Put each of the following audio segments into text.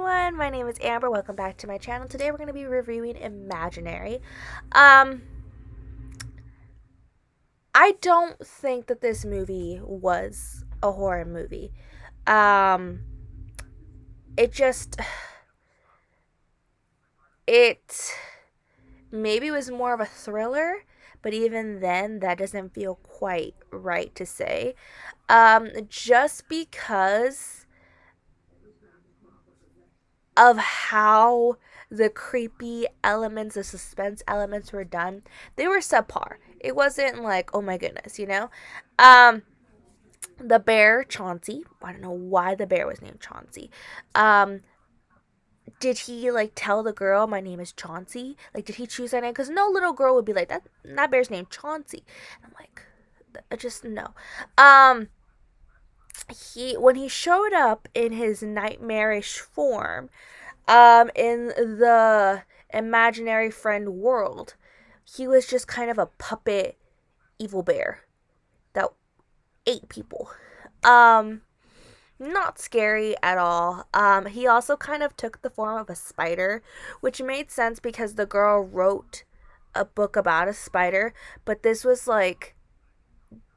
everyone, my name is Amber. Welcome back to my channel. Today we're going to be reviewing Imaginary. Um, I don't think that this movie was a horror movie. Um, it just, it maybe was more of a thriller, but even then, that doesn't feel quite right to say. Just because of how the creepy elements, the suspense elements were done, they were subpar. It wasn't like, oh my goodness, you know? Um, the bear, Chauncey, I don't know why the bear was named Chauncey. Um, did he like tell the girl my name is Chauncey? Like, did he choose that name? Because no little girl would be like that bear's named Chauncey. And I'm like, just no. Um, he when he showed up in his nightmarish form, in the imaginary friend world, he was just kind of a puppet evil bear that ate people. Um, Not scary at all. He also kind of took the form of a spider, which made sense because the girl wrote a book about a spider, but this was like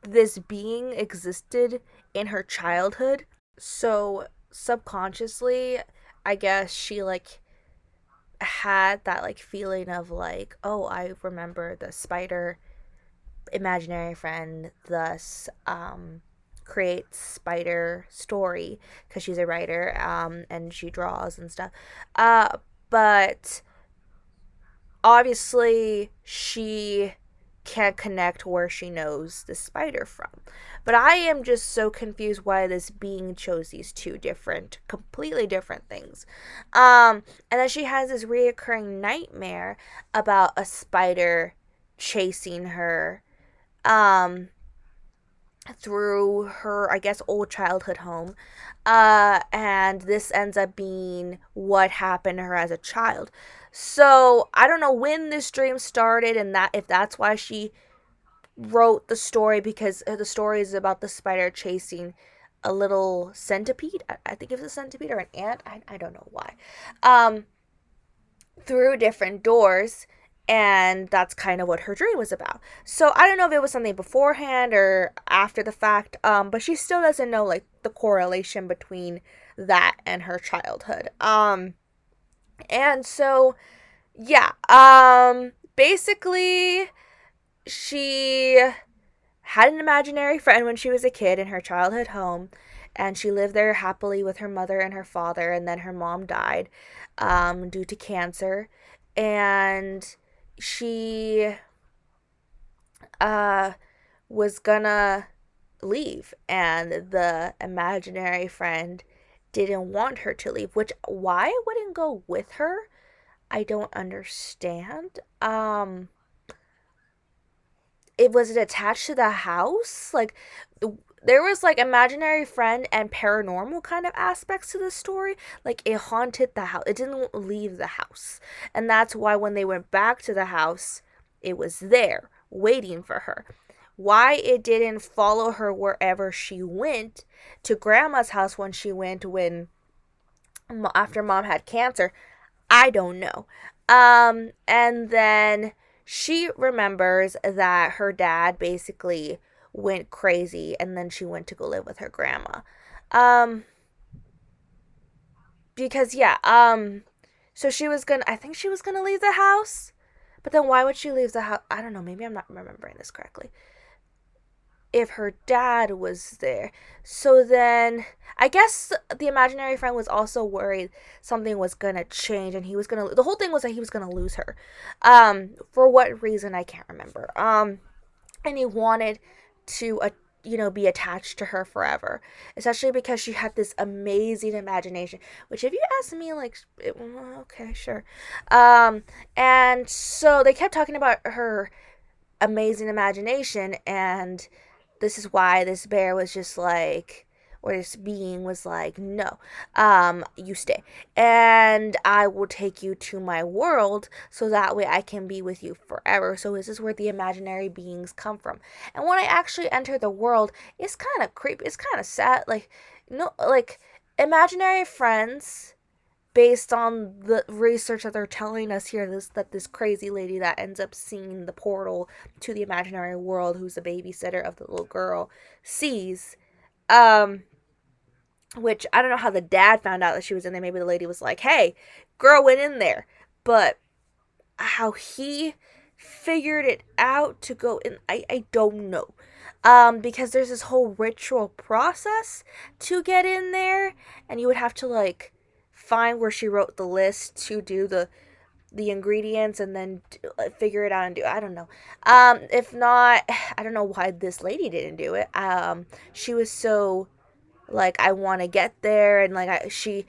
this being existed in her childhood. So subconsciously, I guess she like had that like feeling of like, oh, I remember the spider imaginary friend, thus creates spider story because she's a writer, and she draws and stuff. But obviously she can't connect where she knows the spider from. But I am just so confused why this being chose these two different, completely different things. And then she has this reoccurring nightmare about a spider chasing her um through her, I guess, old childhood home. And this ends up being what happened to her as a child. So I don't know when this dream started, and that if that's why she wrote the story, because the story is about the spider chasing a little centipede. I think it was a centipede or an ant. I don't know why. Um, Through different doors, and that's kind of what her dream was about. So I don't know if it was something beforehand or after the fact, but she still doesn't know like the correlation between that and her childhood. And so yeah, basically she had an imaginary friend when she was a kid in her childhood home, and she lived there happily with her mother and her father, and then her mom died due to cancer. And she uh, was gonna leave, and the imaginary friend didn't want her to leave, which why I wouldn't go with her, I don't understand. It was it attached to the house? Like there was like imaginary friend and paranormal kind of aspects to the story. Like it haunted the house. It didn't leave the house. And that's why when they went back to the house, it was there waiting for her. Why it didn't follow her wherever she went to grandma's house when she went when after mom had cancer, I don't know. And then she remembers that her dad basically went crazy, and then she went to go live with her grandma. Um, because yeah, so she was gonna, I think she was gonna leave the house, but then why would she leave the house? I don't know, maybe I'm not remembering this correctly. If her dad was there. So then I guess the imaginary friend was also worried something was gonna change, and he was gonna, the whole thing was that he was gonna lose her. For what reason I can't remember. And he wanted to be attached to her forever, especially because she had this amazing imagination, which if you ask me, like okay, sure. And so they kept talking about her amazing imagination, and this is why this bear was just like, or this being was like, no, you stay, and I will take you to my world so that way I can be with you forever. So this is where the imaginary beings come from. And when I actually enter the world, it's kind of creepy, it's kind of sad, like, no, like, imaginary friends based on the research that they're telling us here, this crazy lady that ends up seeing the portal to the imaginary world, who's the babysitter of the little girl, sees. Um, which I don't know how the dad found out that she was in there. Maybe the lady was like, "Hey, girl went in there," but how he figured it out to go in, I don't know. Because there's this whole ritual process to get in there, and you would have to like find where she wrote the list to do the ingredients and then figure it out and do. I don't know. If not, I don't know why this lady didn't do it. She was so like, I want to get there, and like she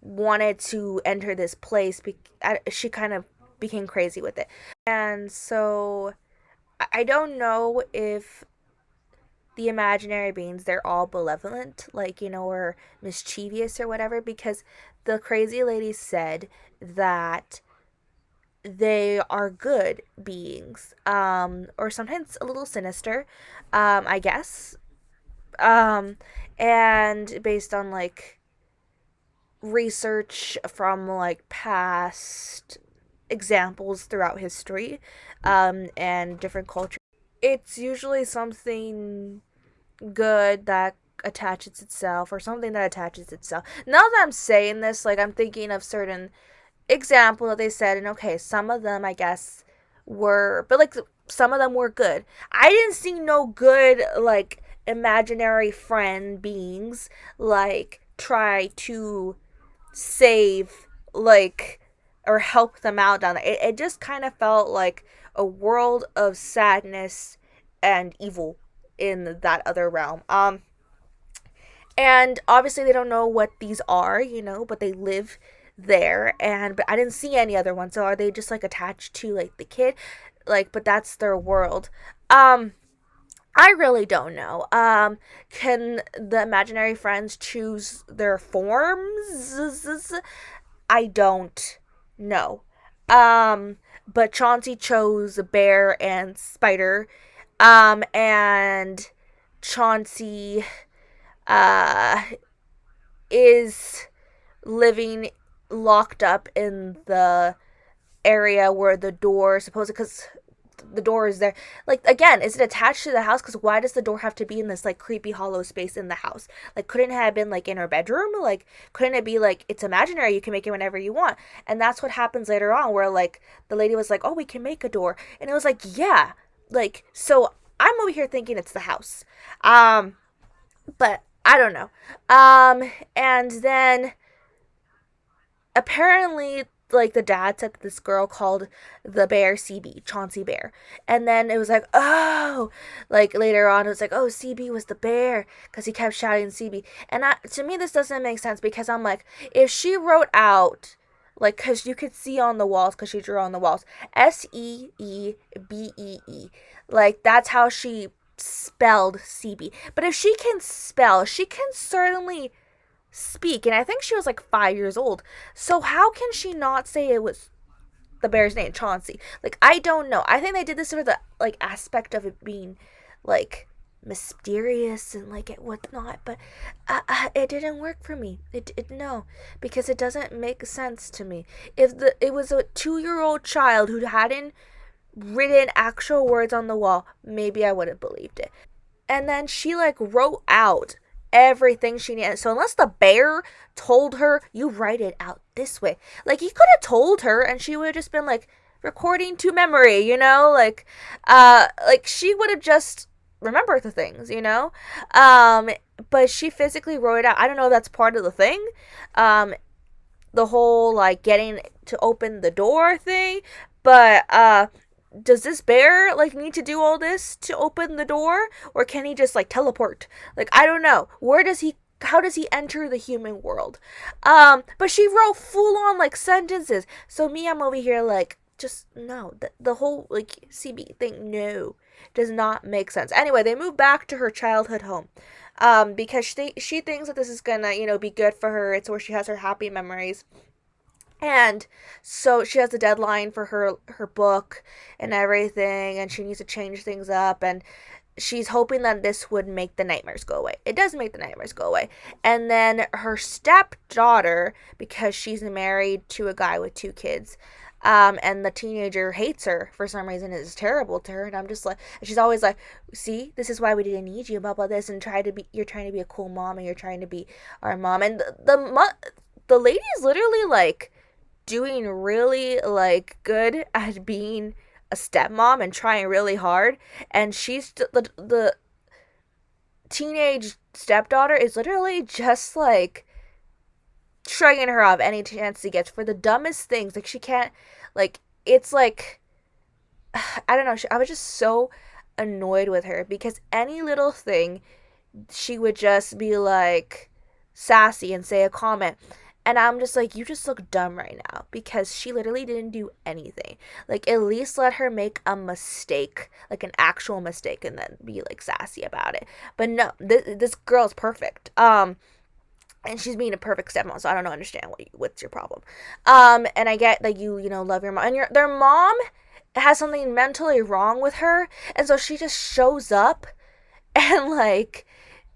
wanted to enter this place. She kind of became crazy with it, and so I don't know if the imaginary beings, they're all benevolent, like, or mischievous or whatever, because the crazy lady said that they are good beings, or sometimes a little sinister, I guess, um, and based on like research from like past examples throughout history, and different cultures, it's usually something good that attaches itself, or something that attaches itself. Now that I'm saying this, like, I'm thinking of certain example that they said, and okay, some of them I guess were, but like some of them were good. I didn't see no good like imaginary friend beings like try to save, like, or help them out down there. It just kind of felt like a world of sadness and evil in that other realm. And obviously they don't know what these are, but they live there, and but I didn't see any other ones. So are they just like attached to like the kid? Like, but that's their world. I really don't know. Can the imaginary friends choose their forms? I don't know. But Chauncey chose bear and spider. And Chauncey uh is living locked up in the area where the door supposedly, because the door is there. Like, again, is it attached to the house? Because why does the door have to be in this like creepy hollow space in the house? Like, couldn't it have been like in her bedroom? Like, couldn't it be like, it's imaginary, you can make it whenever you want? And that's what happens later on, where like the lady was like, oh, we can make a door, and it was like, yeah, like, so I'm over here thinking it's the house. But I don't know. And then apparently, like, the dad said that this girl called the bear CB, Chauncey Bear. And then it was like, oh, like later on, it was like, oh, CB was the bear because he kept shouting CB. And to me, this doesn't make sense, because I'm like, if she wrote out, like, because you could see on the walls, because she drew on the walls, SEEBEE. Like, that's how she spelled CB. But if she can spell, she can certainly speak. And I think she was like 5 years old. So how can she not say it was the bear's name, Chauncey? Like, I don't know. I think they did this for the like aspect of it being like mysterious and like it whatnot, but it didn't work for me. It no, because it doesn't make sense to me. If it was a 2-year-old child who hadn't written actual words on the wall, maybe I would have believed it. And then she like wrote out everything she needed. So unless the bear told her, you write it out this way, like, he could have told her and she would have just been like recording to memory, like she would have just remembered the things, but she physically wrote it out. I don't know if that's part of the thing, the whole like getting to open the door thing, but does this bear like need to do all this to open the door, or can he just like teleport? Like, I don't know. How does he enter the human world? But she wrote full on like sentences. So me, I'm over here like, just no. The whole like CB thing, no, does not make sense. Anyway, they move back to her childhood home. Because she thinks that this is gonna, be good for her. It's where she has her happy memories. And so she has a deadline for her book and everything, and she needs to change things up. And she's hoping that this would make the nightmares go away. It does make the nightmares go away. And then her stepdaughter, because she's married to a guy with 2 kids, and the teenager hates her for some reason, is terrible to her. And I'm just like, she's always like, see, this is why we didn't need you, blah blah this, and you're trying to be a cool mom, and you're trying to be our mom. And the lady is literally like doing really like good at being a stepmom and trying really hard, and she's the teenage stepdaughter is literally just like shrugging her off any chance she gets for the dumbest things. Like she can't, like, it's like, I don't know, I was just so annoyed with her because any little thing she would just be like sassy and say a comment. And I'm just like, you just look dumb right now because she literally didn't do anything. Like, at least let her make a mistake, like an actual mistake, and then be like sassy about it. But no, this girl's perfect. And she's being a perfect stepmom, so I don't understand what's your problem. And I get that you know love your mom, and their mom has something mentally wrong with her, and so she just shows up and like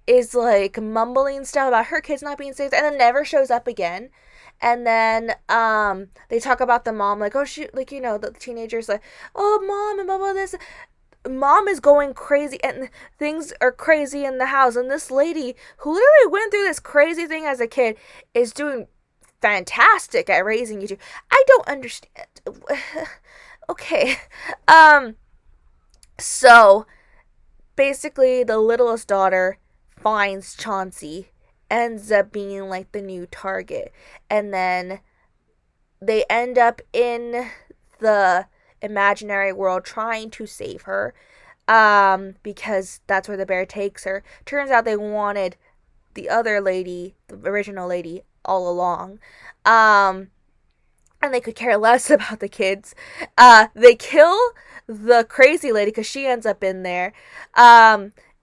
is like mumbling stuff about her kids not being safe and then never shows up again. And then they talk about the mom like, oh, she, like, you know, the teenagers like, oh, mom, and blah blah this. Mom is going crazy and things are crazy in the house, and this lady who literally went through this crazy thing as a kid is doing fantastic at raising you two. I don't understand. Okay. So basically the littlest daughter finds Chauncey, ends up being like the new target, and then they end up in the imaginary world trying to save her, because that's where the bear takes her. Turns out they wanted the other lady, the original lady, all along. And they could care less about the kids. They kill the crazy lady because she ends up in there.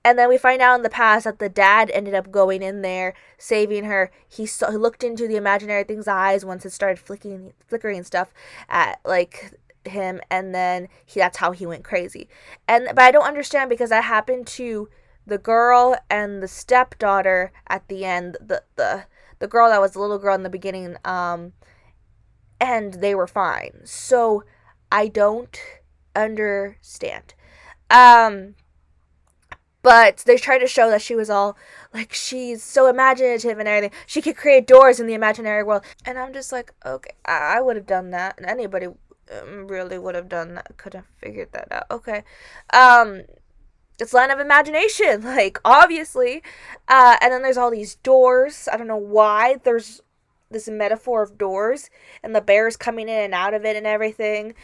And then we find out in the past that the dad ended up going in there, saving her. He looked into the imaginary thing's eyes once it started flickering stuff at like him, and then that's how he went crazy. But I don't understand because that happened to the girl and the stepdaughter at the end. The girl that was the little girl in the beginning, and they were fine. So I don't understand. But they tried to show that she was all like, she's so imaginative and everything. She could create doors in the imaginary world. And I'm just like, okay, I would have done that. And anybody really would have done that. Could have figured that out. Okay. It's land of imagination, like, obviously. And then there's all these doors. I don't know why there's this metaphor of doors and the bears coming in and out of it and everything.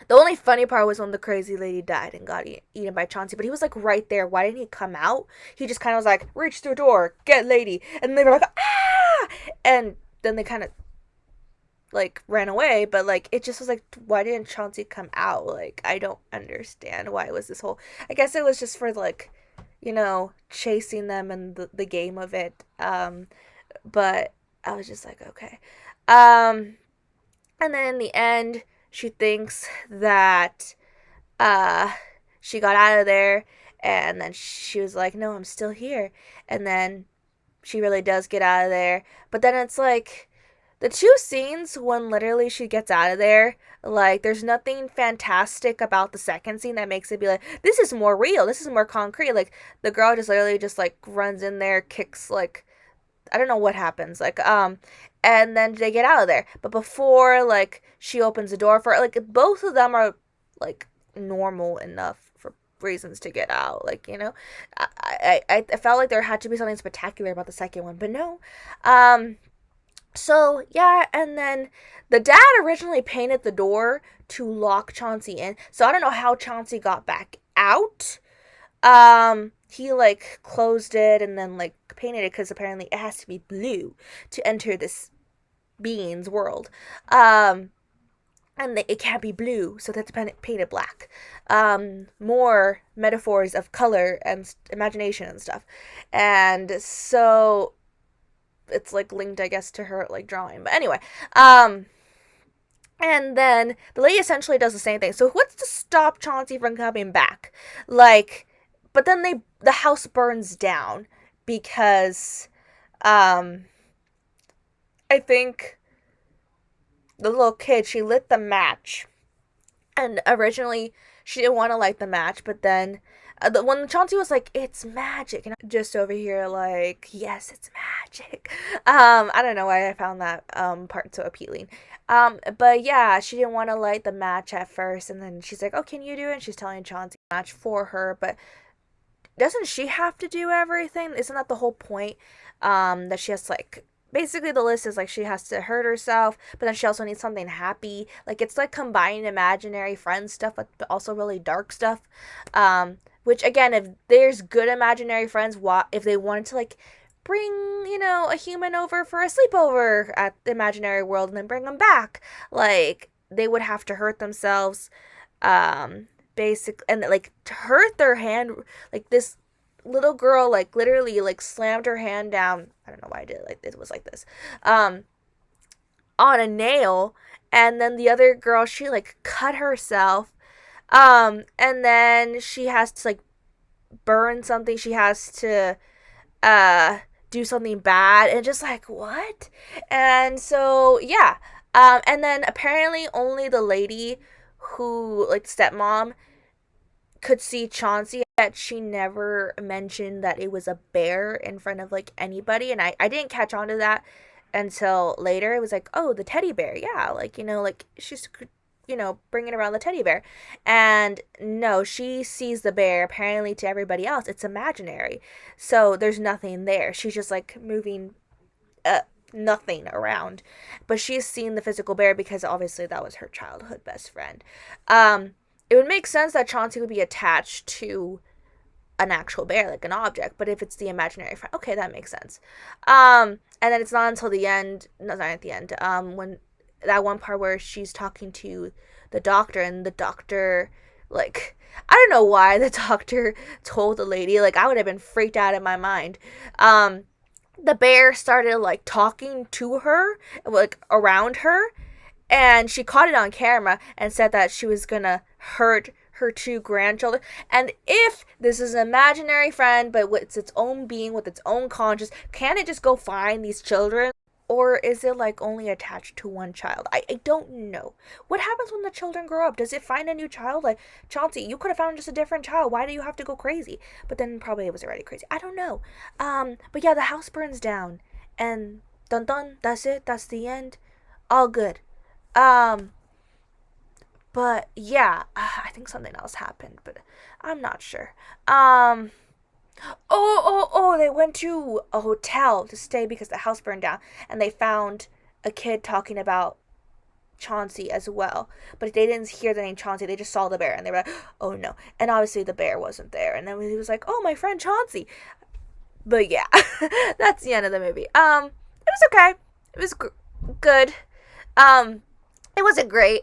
The only funny part was when the crazy lady died and got eaten by Chauncey, but he was like right there. Why didn't he come out? He just kind of was like, reach through door, get lady. And they were like, ah! And then they kind of like ran away, but like it just was like, why didn't Chauncey come out? Like, I don't understand why it was this whole, I guess it was just for like, you know, chasing them and the game of it. But I was just like, okay. And then in the end, she thinks that she got out of there, and then she was like, no, I'm still here. And then she really does get out of there. But then it's like the two scenes when literally she gets out of there, like, there's nothing fantastic about the second scene that makes it be like, this is more real, this is more concrete. Like, the girl just literally just like runs in there, kicks, like, I don't know what happens, like, and then they get out of there. But before, like, she opens the door for, like, both of them like, normal enough for reasons to get out, like, you know. I felt like there had to be something spectacular about the second one, but no. So, yeah, and then the dad originally painted the door to lock Chauncey in, so I don't know how Chauncey got back out. He, like, closed it and then, like, painted it because apparently it has to be blue to enter this being's world. And it can't be blue, so that's painted black. More metaphors of color and imagination and stuff. And so it's, like, linked, I guess, to her, like, drawing. But anyway, And then the lady essentially does the same thing. So what's to stop Chauncey from coming back? Like, but then the house burns down because um I think the little kid, she lit the match, and originally she didn't want to light the match, but then when Chauncey was like, "It's magic," and I'm just over here like, "Yes, it's magic." I don't know why I found that part so appealing. But yeah, she didn't want to light the match at first, and then she's like, "Oh, can you do it?" And she's telling Chauncey match for her, but doesn't she have to do everything? Isn't that the whole point? That she has to, like, basically the list is like she has to hurt herself, but then she also needs something happy. Like it's like combining imaginary friend stuff but also really dark stuff. Which again, if there's good imaginary friends, if they wanted to like bring a human over for a sleepover at the imaginary world and then bring them back, like they would have to hurt themselves, basic and like to hurt their hand, like this little girl like literally like slammed her hand down. I don't know why I did it, like it was like this, um on a nail, and then the other girl, she like cut herself, and then she has to like burn something, she has to uh do something bad, and just like what. And so yeah, and then apparently only the lady who like stepmom could see Chauncey, that she never mentioned that it was a bear in front of like anybody, and I didn't catch on to that until later. It was like, oh, the teddy bear, yeah, like like she's bringing around the teddy bear, and no, she sees the bear. Apparently to everybody else it's imaginary, so there's nothing there. She's just like moving uh nothing around, but she's seen the physical bear because obviously that was her childhood best friend. It would make sense that Chauncey would be attached to an actual bear, like an object, but if it's the imaginary friend, okay, that makes sense. And then it's not until the end, no, not at the end, when that one part where she's talking to the doctor, and the doctor, like, I don't know why the doctor told the lady, like, I would have been freaked out in my mind. The bear started like talking to her, like around her, and she caught it on camera and said that she was gonna hurt her two grandchildren. And if this is an imaginary friend but with its own being, with its own conscience, can it just go find these children? Or is it like only attached to one child? I don't know. What happens when the children grow up? Does it find a new child? Like, Chauncey, you could have found just a different child. Why do you have to go crazy? But then probably it was already crazy. I don't know. But yeah, the house burns down. And dun dun, that's it. That's the end. All good. Um, but yeah, I think something else happened, but I'm not sure. Um, they went to a hotel to stay because the house burned down, and they found a kid talking about Chauncey as well. But they didn't hear the name Chauncey, they just saw the bear, and they were like, oh no. And obviously the bear wasn't there, and then he was like, oh, my friend Chauncey. But yeah, that's the end of the movie. It was okay. It was good. Um, it wasn't great.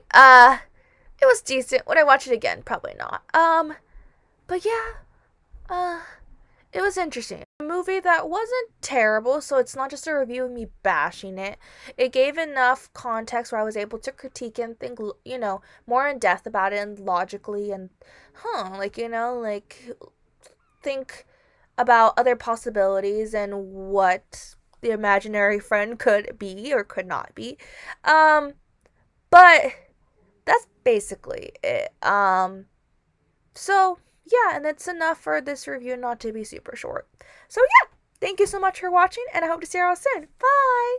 It was decent. Would I watch it again? Probably not. But yeah, uh, it was interesting. A movie that wasn't terrible, so it's not just a review of me bashing it. It gave enough context where I was able to critique and think, more in depth about it and logically and, think about other possibilities and what the imaginary friend could be or could not be. Um, but that's basically it. So yeah, and that's enough for this review not to be super short. So yeah, thank you so much for watching, and I hope to see you all soon. Bye!